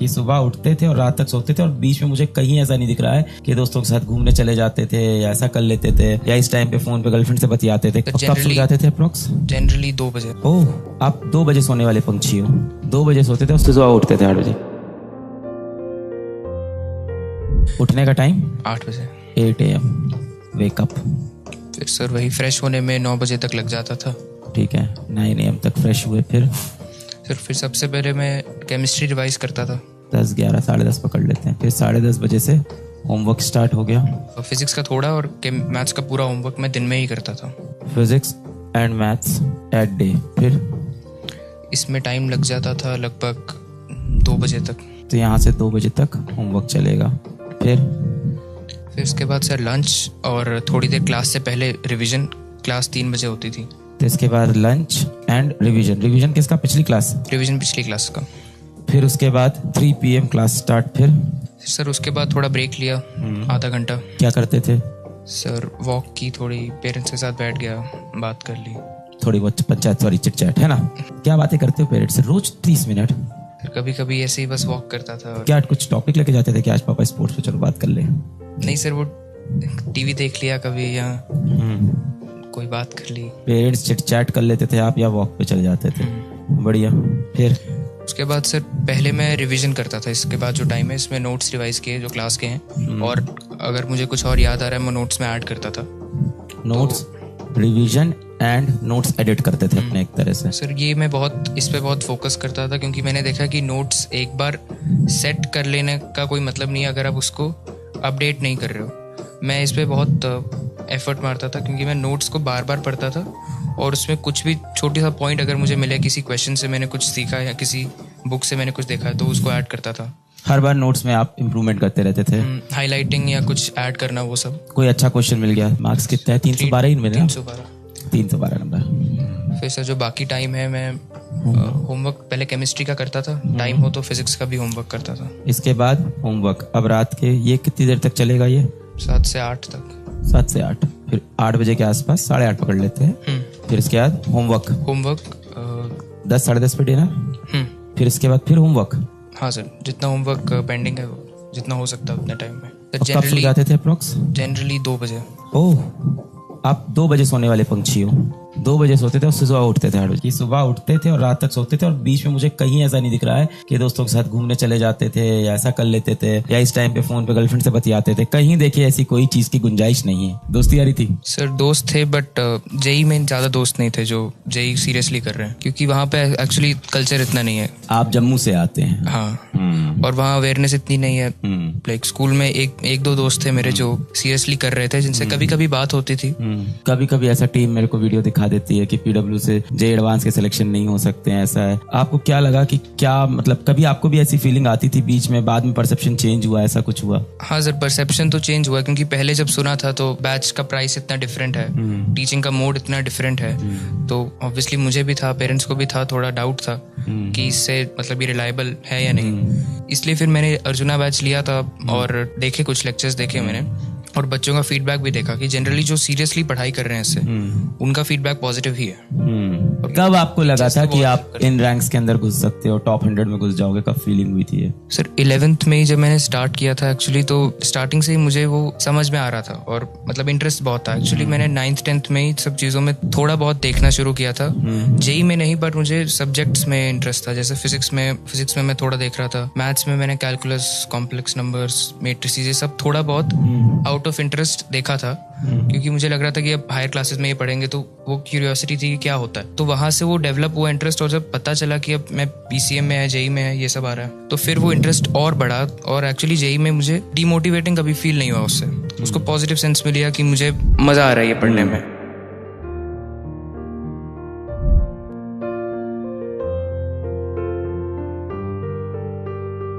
कि सुबह उठते थे और रात तक सोते थे और बीच में मुझे कहीं ऐसा नहीं दिख रहा है कि दोस्तों के साथ घूमने चले जाते थे या ऐसा कर लेते थे या इस टाइम पे फोन पे गर्लफ्रेंड से बतियाते थे। कब सो जाते थे अप्रोक्स? जनरली 2 बजे। ओह, आप 2 बजे सोने वाले पंछी हो। 2 बजे सोते थे और सुबह उठते थे 8 बजे। उठने का टाइम 8 बजे 8 AM वेकअप। फिर सर वही फ्रेश होने में 9 बजे तक लग जाता था। ठीक है, 9 AM तक फ्रेश हुए। फिर सबसे पहले मैं केमिस्ट्री रिवाइज करता था। 10, 11, 10:30 पकड़ लेते हैं। फिर 10:30 बजे से होमवर्क स्टार्ट हो गया। फिजिक्स का थोड़ा और मैथ्स का पूरा होमवर्क मैं दिन में ही करता था। Physics and maths at day. फिर इसमें टाइम लग जाता था लगभग 2 बजे तक। तो यहाँ से 2 बजे तक होमवर्क चलेगा। फिर उसके बाद सर लंच और थोड़ी देर क्लास से पहले रिवीजन। क्लास 3 बजे होती थी। तो इसके बाद लंच एंड रिवीजन। रिवीजन किसका? पिछली क्लास। रिवीजन पिछली क्लास का। फिर उसके बाद 3 PM क्लास स्टार्ट। फिर सर उसके बाद थोड़ा ब्रेक लिया, आधा घंटा। क्या करते थे? सर वॉक की, थोड़ी पेरेंट्स के साथ बैठ गया, बात कर ली, थोड़ी बहुत पंचायत, सॉरी चिट चैट, है ना? क्या बातें करते हो पेरेंट्स से रोज 30 मिनट? फिर कभी कभी ऐसे ही बस वॉक करता था। क्या कुछ टॉपिक लेके जाते थे कि आज पापा स्पोर्ट्स पे चलो बात कर ले? नहीं सर, वो टीवी देख लिया कभी या कोई बात कर ली। पेरेंट्स चिट चैट कर लेते थे आप या वॉक पे चले जाते थे? बढ़िया। फिर उसके बाद सर पहले मैं रिवीजन करता था। इसके बाद जो टाइम है इसमें नोट्स रिवाइज किए जो क्लास के हैं, और अगर मुझे कुछ और याद आ रहा है मैं नोट्स में ऐड करता था। Notes revision and notes edit करते थे अपने एक तरह से। सर ये मैं इस पे बहुत फोकस करता था, क्योंकि मैंने देखा कि नोट्स एक बार सेट कर लेने का कोई मतलब नहीं है अगर आप उसको अपडेट नहीं कर रहे हो। मैं इस पे बहुत एफर्ट मारता था, क्योंकि मैं नोट्स को बार बार पढ़ता था और उसमें कुछ भी छोटी सा पॉइंट अगर मुझे मिले, किसी क्वेश्चन से मैंने कुछ सीखा या किसी बुक से मैंने कुछ देखा है, तो उसको ऐड करता था। हर बार नोट्स में आप इम्प्रूवमेंट करते रहते थे? हाईलाइटिंग या कुछ ऐड करना, वो सब। कोई अच्छा क्वेश्चन मिल गया, मार्क्स कितने हैं? 312 ही मिले? 312 नंबर। फिर सर जो बाकी टाइम है मैं होमवर्क पहले केमिस्ट्री का करता था, टाइम हो तो फिजिक्स का भी होमवर्क करता था। इसके बाद होमवर्क। अब रात के ये कितनी देर तक चलेगा? ये 7 से 8 तक। 7 से 8। फिर 8 बजे के आसपास 8:30 पकड़ लेते हैं। फिर इसके बाद होमवर्क 10, 10:30 पे डिनर। फिर इसके बाद फिर होमवर्क। हाँ सर, जितना होमवर्क पेंडिंग है जितना हो सकता है उतने टाइम में। कब सो जाते थे अप्रोक्स? जनरली 2 बजे। ओह, आप 2 बजे सोने वाले पंछी हो। 2 बजे सोते थे और सुबह उठते थे 8 बजे। सुबह उठते थे और रात तक सोते थे और बीच में मुझे कहीं ऐसा नहीं दिख रहा है कि दोस्तों के साथ घूमने चले जाते थे या ऐसा कर लेते थे या इस टाइम पे फोन पे गर्लफ्रेंड से बतियाते थे। कहीं देखिए ऐसी कोई चीज की गुंजाइश नहीं है। दोस्ती यारी थी? सर दोस्त थे, बट जेई में ज्यादा दोस्त नहीं थे जो जेई सीरियसली कर रहे हैं, क्योंकि वहाँ पे एक्चुअली कल्चर इतना नहीं है। आप जम्मू से आते हैं? हाँ। और वहाँ अवेयरनेस इतनी नहीं है। लाइक स्कूल में एक दो दोस्त थे मेरे जो सीरियसली कर रहे थे, जिनसे कभी कभी बात होती थी। कभी कभी ऐसा टीम मेरे को वीडियो दिखा देती है कि पीडब्ल्यू से जे एडवांस के सिलेक्शन नहीं हो सकते हैं, ऐसा है। आपको क्या लगा कि क्या मतलब कभी आपको भी ऐसी फीलिंग आती थी बीच में, बाद में परसेप्शन चेंज हुआ, ऐसा कुछ हुआ? हाँ सर, परसेप्शन तो चेंज हुआ, क्योंकि पहले जब सुना था तो बैच का प्राइस इतना डिफरेंट है, टीचिंग का मोड इतना डिफरेंट है, तो ऑब्वियसली मुझे भी था, पेरेंट्स को भी था, थोड़ा डाउट था कि इससे मतलब ये रिलायबल है या नहीं। इसलिए फिर मैंने अर्जुना बैच लिया था और देखे, कुछ लेक्चर्स देखे मैंने, और बच्चों का फीडबैक भी देखा कि जनरली जो सीरियसली पढ़ाई कर रहे हैं इससे उनका फीडबैक पॉजिटिव ही है। कब आपको लगा था कि आप इन रैंक्स के अंदर घुस सकते हो, टॉप 100 में घुस जाओगे? कब फीलिंग हुई थी? सर 11th में ही जब मैंने स्टार्ट किया था एक्चुअली, तो स्टार्टिंग से ही मुझे वो समझ में आ रहा था और मतलब इंटरेस्ट बहुत था। एक्चुअली मैंने 9th 10th में ही सब चीज़ों में थोड़ा बहुत देखना शुरू किया था। जेई में नहीं, बट मुझे सब्जेक्ट्स में इंटरेस्ट था। जैसे फिजिक्स में मैं थोड़ा देख रहा था, मैथ्स में मैंने कैलकुलस, कॉम्प्लेक्स नंबर्स, मैट्रिसेस, ये सब थोड़ा बहुत आउट ऑफ इंटरेस्ट देखा था, क्योंकि मुझे लग रहा था कि अब हायर क्लासेस में ये पढ़ेंगे, तो वो क्यूरियोसिटी थी कि क्या होता है। तो वहां से वो डेवलप हुआ इंटरेस्ट, और जब पता चला कि अब मैं पीसीएम में है, जेई में है, ये सब आ रहा है, तो फिर वो इंटरेस्ट और बढ़ा। और एक्चुअली जेई में मुझे डीमोटिवेटिंग कभी फील नहीं हुआ उससे, उसको पॉजिटिव सेंस में लिया कि मुझे मजा आ रहा है ये पढ़ने में।